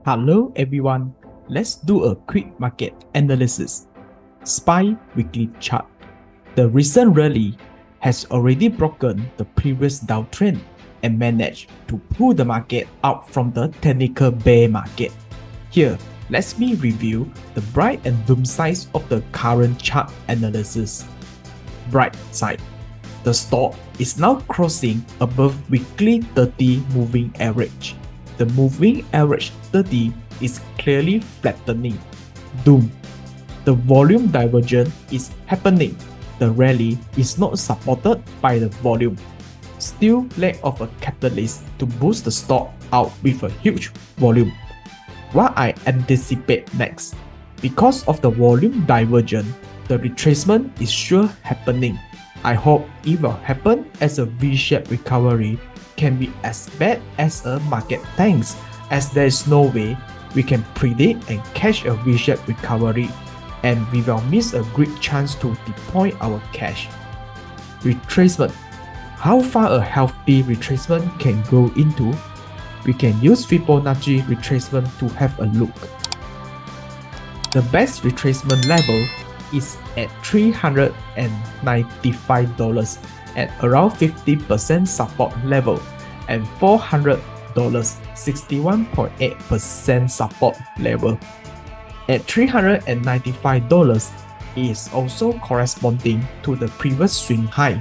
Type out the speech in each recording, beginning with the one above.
Hello everyone, let's do a quick market analysis. SPY weekly chart. The recent rally has already broken the previous downtrend and managed to pull the market out from the technical bear market. Here, let me review the bright and doom sides of the current chart analysis. Bright side. The stock is now crossing above weekly 30 moving average. The moving average 30 is clearly flattening. Doom. The volume divergence is happening. The rally is not supported by the volume. Still lack of a catalyst to boost the stock out with a huge volume. What I anticipate next, because of the volume divergence, the retracement is sure happening. I hope it will happen as a V-shaped recovery can be as bad as a market tanks, as there is no way we can predict and catch a V-shaped recovery, and we will miss a great chance to deploy our cash. Retracement. How far a healthy retracement can go into? We can use Fibonacci retracement to have a look. The best retracement level is at $395 at around 50% support level and $400 61.8% support level. At $395 is also corresponding to the previous swing high.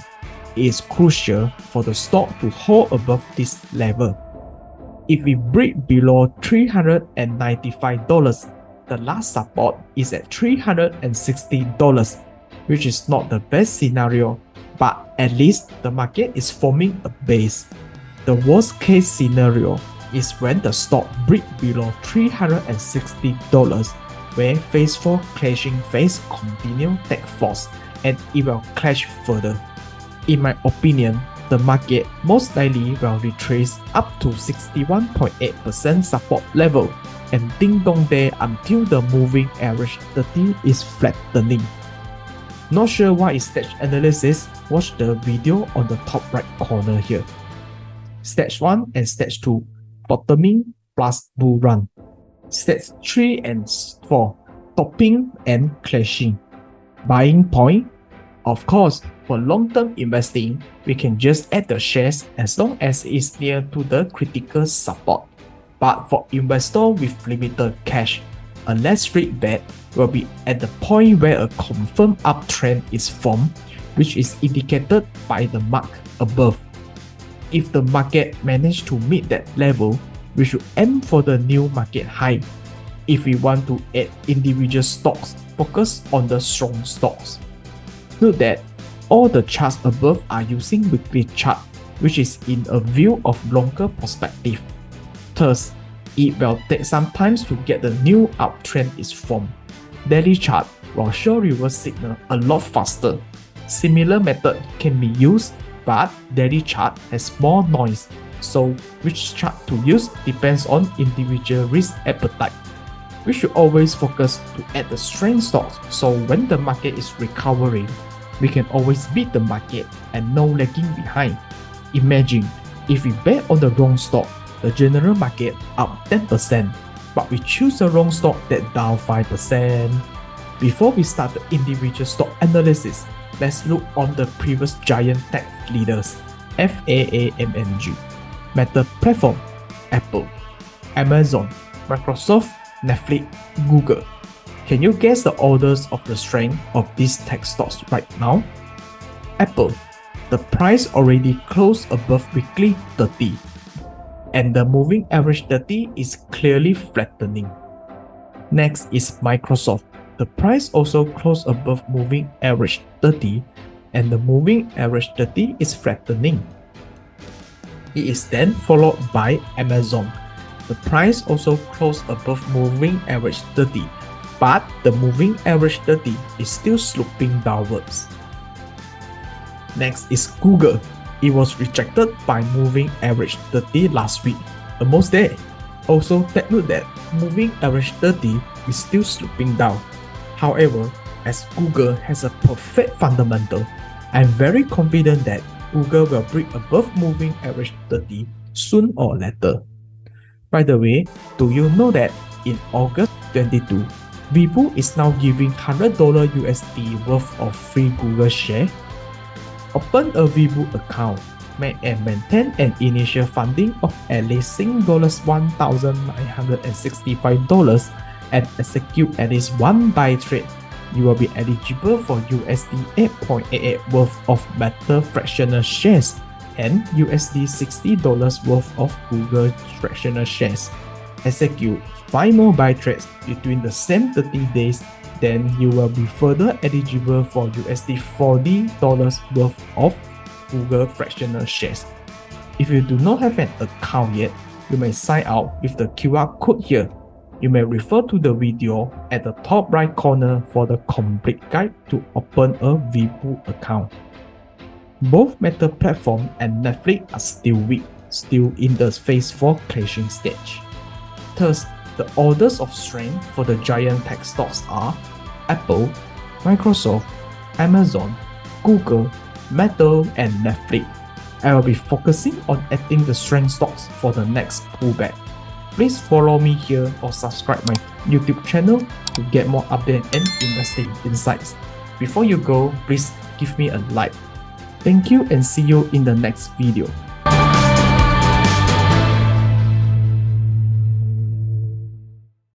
It is crucial for the stock to hold above this level. If we break below $395, the last support is at $360, which is not the best scenario, but at least the market is forming a base. The worst case scenario is when the stock breaks below $360, where phase 4 clashing phase continue take force and it will clash further. In my opinion, the market most likely will retrace up to 61.8% support level and ding dong there until the moving average 30 is flattening. Not sure what is stage analysis? Watch the video on the top right corner here. Stage 1 and Stage 2, bottoming plus bull run. Stage 3 and 4, topping and clashing. Buying point. Of course, for long-term investing, we can just add the shares as long as it's near to the critical support. But for investors with limited cash, a less rate bet will be at the point where a confirmed uptrend is formed, which is indicated by the mark above. If the market managed to meet that level, we should aim for the new market high. If we want to add individual stocks, focus on the strong stocks. Note that all the charts above are using weekly chart, which is in a view of longer perspective. Thus, it will take some time to get the new uptrend is formed. Daily chart will show reverse signal a lot faster. Similar method can be used, but daily chart has more noise, so which chart to use depends on individual risk appetite. We should always focus to add the strength stocks, so when the market is recovering, we can always beat the market and no lagging behind. Imagine if we bet on the wrong stock, the general market up 10%, but we choose the wrong stock that down 5%. Before we start the individual stock analysis, let's look on the previous giant tech leaders, FAAMNG. Meta Platform, Apple, Amazon, Microsoft, Netflix, Google. Can you guess the orders of the strength of these tech stocks right now? Apple, the price already closed above weekly 30, and the moving average 30 is clearly flattening. Next is Microsoft. The price also closed above moving average 30, and the moving average 30 is flattening. It is then followed by Amazon. The price also closed above moving average 30, but the moving average 30 is still sloping downwards. Next is Google. It was rejected by moving average 30 last week, almost there. Also take note that moving average 30 is still sloping down. However, as Google has a perfect fundamental, I'm very confident that Google will break above moving average 30 soon or later. By the way, do you know that in August 22, Webull is now giving $100 USD worth of free Google share? Open a Webull account, make and maintain an initial funding of at least $1,965 and execute at least one buy trade. You will be eligible for USD 8.88 worth of Meta fractional shares and USD $60 worth of Google fractional shares. Execute 5 more buy trades between the same 30 days, then you will be further eligible for USD $40 worth of Google fractional shares. If you do not have an account yet, you may sign up with the QR code here. You may refer to the video at the top right corner for the complete guide to open a Webull account. Both Meta platform and Netflix are still weak, still in the phase 4 crashing stage. Thus, the orders of strength for the giant tech stocks are Apple, Microsoft, Amazon, Google, Meta, and Netflix. I will be focusing on adding the strength stocks for the next pullback. Please follow me here or subscribe my YouTube channel to get more updates and investing insights. Before you go, please give me a like. Thank you and see you in the next video.